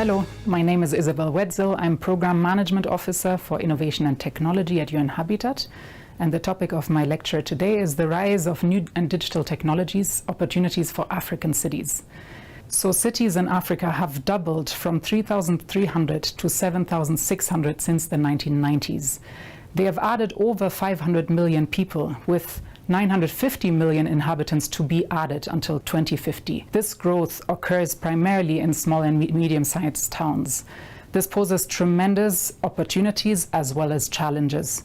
Hello, my name is Isabel Wetzel. I'm Program Management Officer for Innovation and Technology at UN Habitat. And the topic of my lecture today is the rise of new and digital technologies, opportunities for African cities. So cities in Africa have doubled from 3,300 to 7,600 since the 1990s. They have added over 500 million people, with 950 million inhabitants to be added until 2050. This growth occurs primarily in small and medium-sized towns. This poses tremendous opportunities as well as challenges.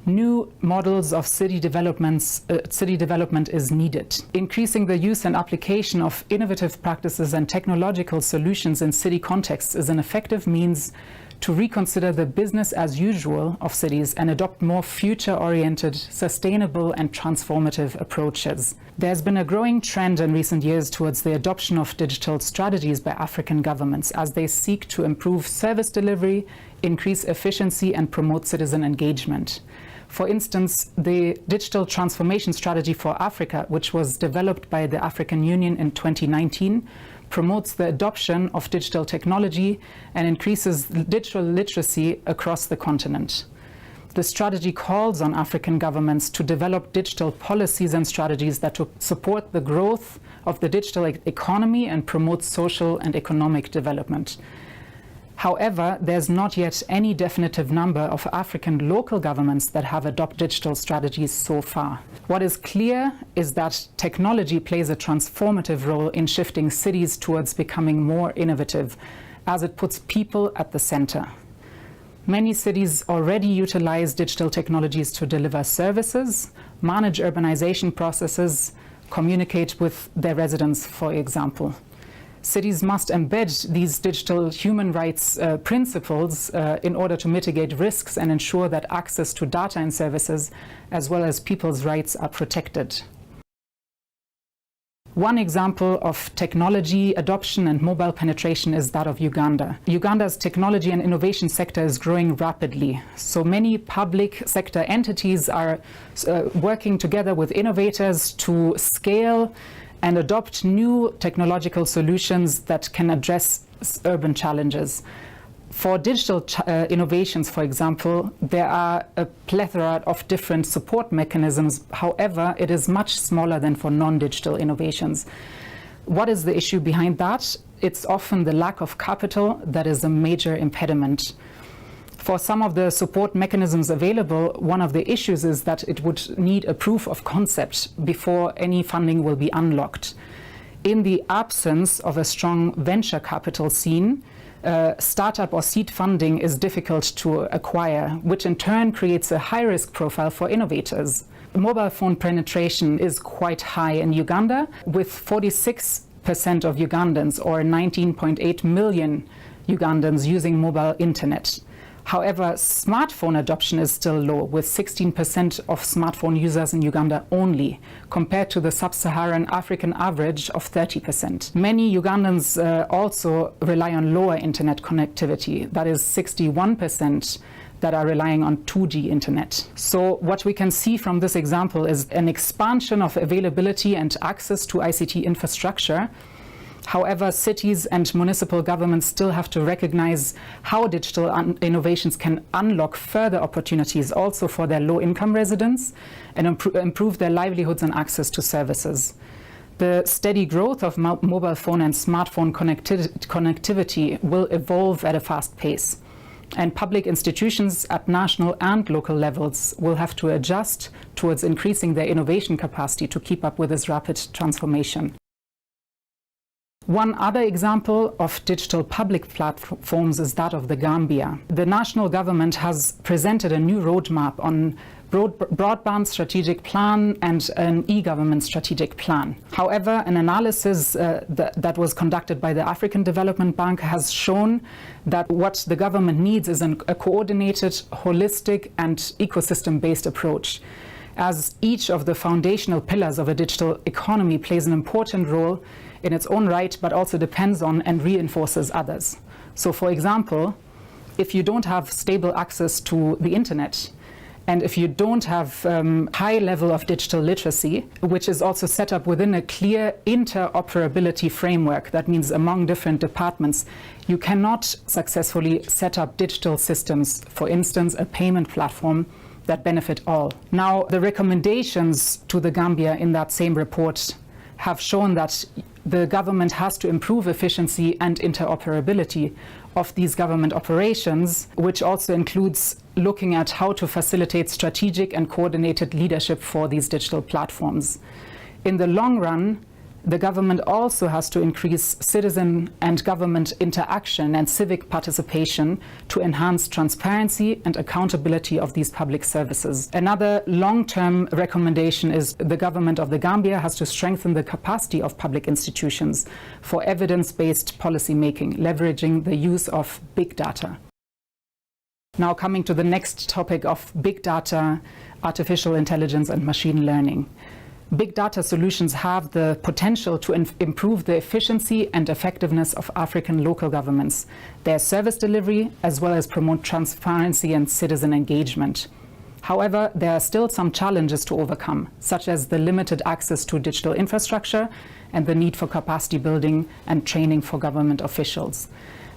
New models of city development is needed. Increasing the use and application of innovative practices and technological solutions in city contexts is an effective means to reconsider the business as usual of cities and adopt more future-oriented, sustainable and transformative approaches. There's been a growing trend in recent years towards the adoption of digital strategies by African governments as they seek to improve service delivery, increase efficiency and promote citizen engagement. For instance, the Digital Transformation Strategy for Africa, which was developed by the African Union in 2019, promotes the adoption of digital technology and increases digital literacy across the continent. The strategy calls on African governments to develop digital policies and strategies that support the growth of the digital economy and promote social and economic development. However, there's not yet any definitive number of African local governments that have adopted digital strategies so far. What is clear is that technology plays a transformative role in shifting cities towards becoming more innovative, as it puts people at the center. Many cities already utilize digital technologies to deliver services, manage urbanization processes, communicate with their residents, for example. Cities must embed these digital human rights principles in order to mitigate risks and ensure that access to data and services, as well as people's rights, are protected. One example of technology adoption and mobile penetration is that of Uganda. Uganda's technology and innovation sector is growing rapidly. So many public sector entities are working together with innovators to scale and adopt new technological solutions that can address urban challenges. For digital innovations, for example, there are a plethora of different support mechanisms. However, it is much smaller than for non-digital innovations. What is the issue behind that? It's often the lack of capital that is a major impediment. For some of the support mechanisms available, one of the issues is that it would need a proof of concept before any funding will be unlocked. In the absence of a strong venture capital scene, startup or seed funding is difficult to acquire, which in turn creates a high-risk profile for innovators. Mobile phone penetration is quite high in Uganda, with 46% of Ugandans, or 19.8 million Ugandans, using mobile internet. However, smartphone adoption is still low, with 16% of smartphone users in Uganda only, compared to the sub-Saharan African average of 30%. Many Ugandans also rely on lower internet connectivity, that is 61% that are relying on 2G internet. So what we can see from this example is an expansion of availability and access to ICT infrastructure. However, cities and municipal governments still have to recognize how digital innovations can unlock further opportunities also for their low-income residents and improve their livelihoods and access to services. The steady growth of mobile phone and smartphone connectivity will evolve at a fast pace, and public institutions at national and local levels will have to adjust towards increasing their innovation capacity to keep up with this rapid transformation. One other example of digital public platforms is that of the Gambia. The national government has presented a new roadmap on broadband strategic plan and an e-government strategic plan. However, an analysis that was conducted by the African Development Bank has shown that what the government needs is a coordinated, holistic and ecosystem-based approach, as each of the foundational pillars of a digital economy plays an important role in its own right, but also depends on and reinforces others. So for example, if you don't have stable access to the internet And if you don't have high level of digital literacy, which is also set up within a clear interoperability framework, that means among different departments, you cannot successfully set up digital systems, for instance, a payment platform that benefit all. Now, the recommendations to the Gambia in that same report have shown that the government has to improve efficiency and interoperability of these government operations, which also includes looking at how to facilitate strategic and coordinated leadership for these digital platforms. In the long run, the government also has to increase citizen and government interaction and civic participation to enhance transparency and accountability of these public services. Another long-term recommendation is the government of the Gambia has to strengthen the capacity of public institutions for evidence-based policy making, leveraging the use of big data. Now coming to the next topic of big data, artificial intelligence and machine learning. Big data solutions have the potential to improve the efficiency and effectiveness of African local governments, their service delivery, as well as promote transparency and citizen engagement. However, there are still some challenges to overcome, such as the limited access to digital infrastructure and the need for capacity building and training for government officials.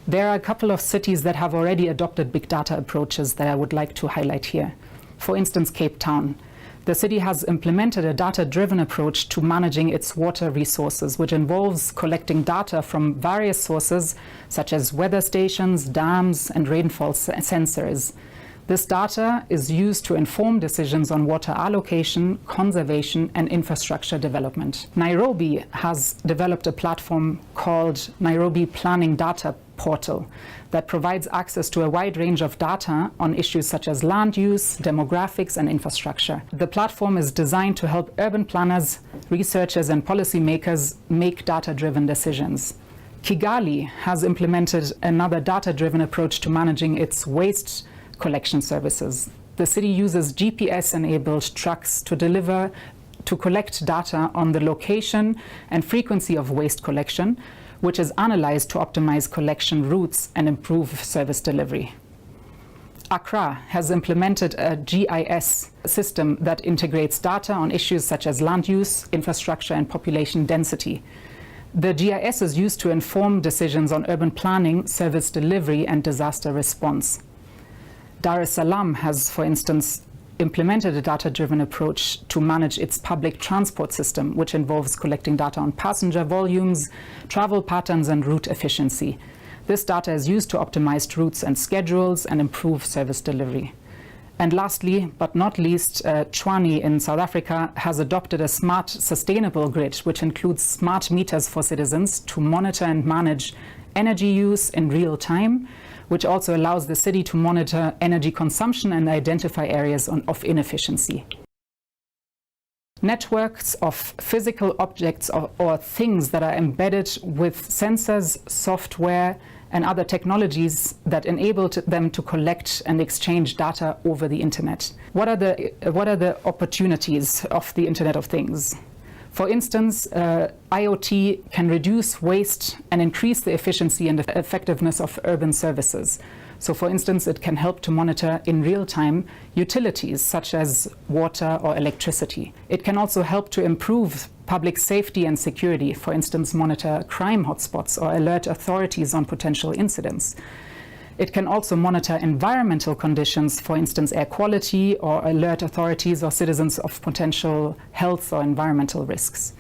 There are a couple of cities that have already adopted big data approaches that I would like to highlight here. For instance, Cape Town. The city has implemented a data-driven approach to managing its water resources, which involves collecting data from various sources, such as weather stations, dams, and rainfall sensors. This data is used to inform decisions on water allocation, conservation, and infrastructure development. Nairobi has developed a platform called Nairobi Planning Data Portal that provides access to a wide range of data on issues such as land use, demographics, and infrastructure. The platform is designed to help urban planners, researchers, and policymakers make data-driven decisions. Kigali has implemented another data-driven approach to managing its waste collection services. The city uses GPS-enabled trucks to collect data on the location and frequency of waste collection, which is analyzed to optimize collection routes and improve service delivery. Accra has implemented a GIS system that integrates data on issues such as land use, infrastructure, and population density. The GIS is used to inform decisions on urban planning, service delivery, and disaster response. Dar es Salaam has, for instance, implemented a data-driven approach to manage its public transport system, which involves collecting data on passenger volumes, travel patterns, and route efficiency. This data is used to optimize routes and schedules and improve service delivery. And lastly, but not least, Tshwane in South Africa has adopted a smart, sustainable grid, which includes smart meters for citizens to monitor and manage energy use in real time, which also allows the city to monitor energy consumption and identify areas of inefficiency. Networks of physical objects or things that are embedded with sensors, software, and other technologies that enable them to collect and exchange data over the internet. What are the opportunities of the Internet of Things? For instance, IoT can reduce waste and increase the efficiency and effectiveness of urban services. So for instance, it can help to monitor in real time utilities such as water or electricity. It can also help to improve public safety and security, for instance, monitor crime hotspots or alert authorities on potential incidents. It can also monitor environmental conditions, for instance, air quality, or alert authorities or citizens of potential health or environmental risks.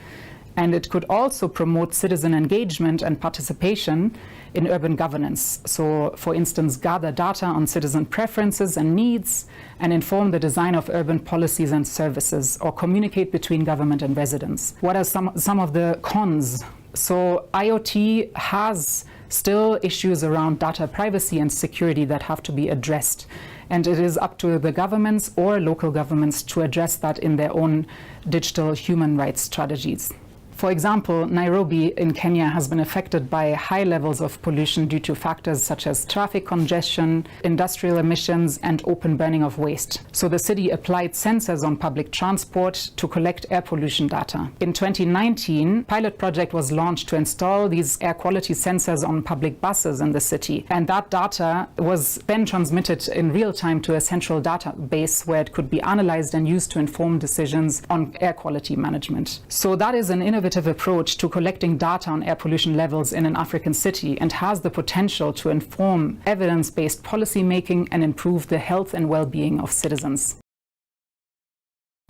And it could also promote citizen engagement and participation in urban governance. So, for instance, gather data on citizen preferences and needs and inform the design of urban policies and services, or communicate between government and residents. What are some of the cons? So IoT has still issues around data privacy and security that have to be addressed. And it is up to the governments or local governments to address that in their own digital human rights strategies. For example, Nairobi in Kenya has been affected by high levels of pollution due to factors such as traffic congestion, industrial emissions, and open burning of waste. So the city applied sensors on public transport to collect air pollution data. In 2019, a pilot project was launched to install these air quality sensors on public buses in the city. And that data was then transmitted in real time to a central database where it could be analyzed and used to inform decisions on air quality management. So that is an innovative approach to collecting data on air pollution levels in an African city and has the potential to inform evidence-based policy making and improve the health and well-being of citizens.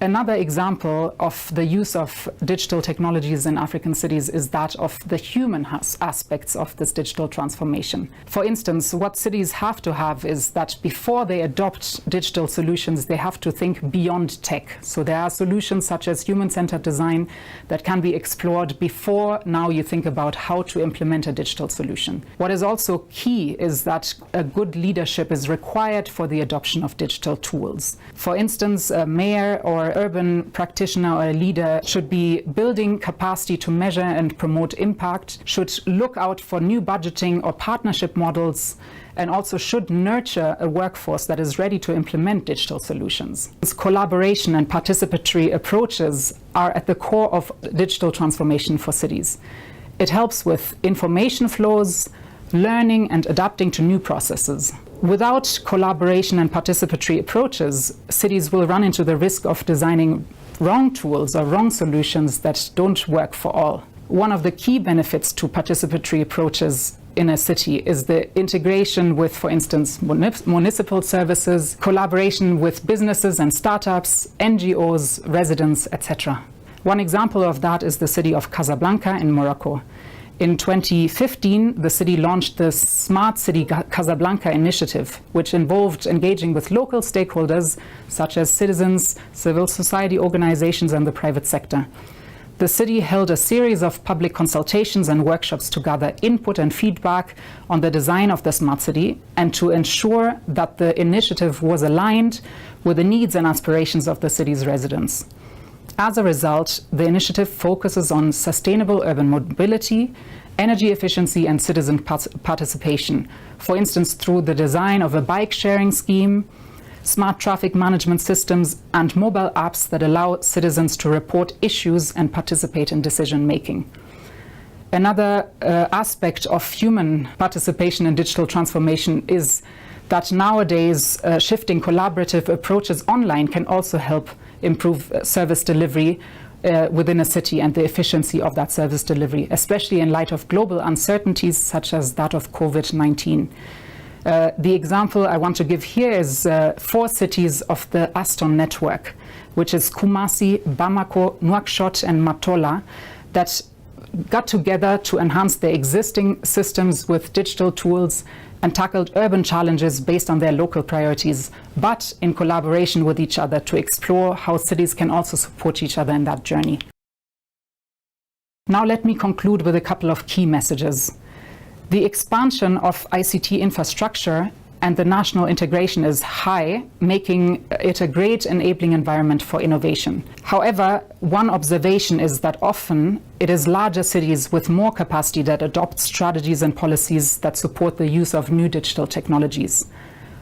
Another example of the use of digital technologies in African cities is that of the human aspects of this digital transformation. For instance, what cities have to have is that before they adopt digital solutions, they have to think beyond tech. So there are solutions such as human-centered design that can be explored before now you think about how to implement a digital solution. What is also key is that a good leadership is required for the adoption of digital tools. For instance, a mayor or urban practitioner or a leader should be building capacity to measure and promote impact, should look out for new budgeting or partnership models, and also should nurture a workforce that is ready to implement digital solutions. This collaboration and participatory approaches are at the core of digital transformation for cities. It helps with information flows, learning and adapting to new processes. Without collaboration and participatory approaches, cities will run into the risk of designing wrong tools or wrong solutions that don't work for all. One of the key benefits to participatory approaches in a city is the integration with, for instance, municipal services, collaboration with businesses and startups, NGOs, residents, etc. One example of that is the city of Casablanca in Morocco. In 2015, the city launched the Smart City Casablanca initiative, which involved engaging with local stakeholders such as citizens, civil society organizations, and the private sector. The city held a series of public consultations and workshops to gather input and feedback on the design of the smart city and to ensure that the initiative was aligned with the needs and aspirations of the city's residents. As a result, the initiative focuses on sustainable urban mobility, energy efficiency, and citizen participation, for instance, through the design of a bike sharing scheme, smart traffic management systems, and mobile apps that allow citizens to report issues and participate in decision making. Another aspect of human participation in digital transformation is that nowadays shifting collaborative approaches online can also help improve service delivery within a city and the efficiency of that service delivery, especially in light of global uncertainties such as that of COVID-19. The example I want to give here is 4 cities of the Aston network, which is Kumasi, Bamako, Nouakchott, and Matola, that got together to enhance their existing systems with digital tools and tackled urban challenges based on their local priorities, but in collaboration with each other to explore how cities can also support each other in that journey. Now let me conclude with a couple of key messages. The expansion of ICT infrastructure and the national integration is high, making it a great enabling environment for innovation. However, one observation is that often it is larger cities with more capacity that adopt strategies and policies that support the use of new digital technologies.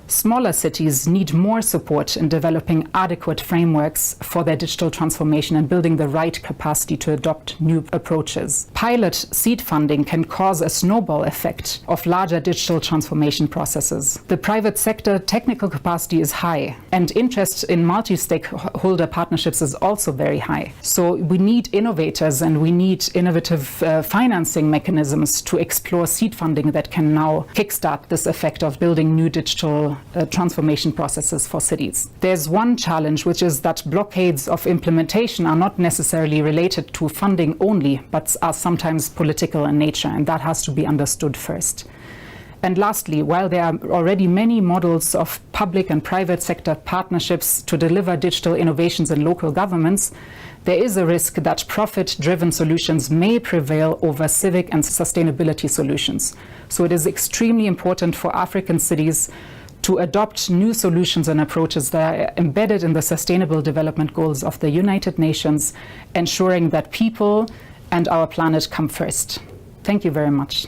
Smaller cities need more support in developing adequate frameworks for their digital transformation and building the right capacity to adopt new approaches. Pilot seed funding can cause a snowball effect of larger digital transformation processes. The private sector technical capacity is high, and interest in multi-stakeholder partnerships is also very high. So we need innovators and we need innovative financing mechanisms to explore seed funding that can now kickstart this effect of building new digital transformation processes for cities. There's one challenge, which is that blockades of implementation are not necessarily related to funding only, but are sometimes political in nature, and that has to be understood first. And lastly, while there are already many models of public and private sector partnerships to deliver digital innovations in local governments, there is a risk that profit-driven solutions may prevail over civic and sustainability solutions. So it is extremely important for African cities to adopt new solutions and approaches that are embedded in the Sustainable Development Goals of the United Nations, ensuring that people and our planet come first. Thank you very much.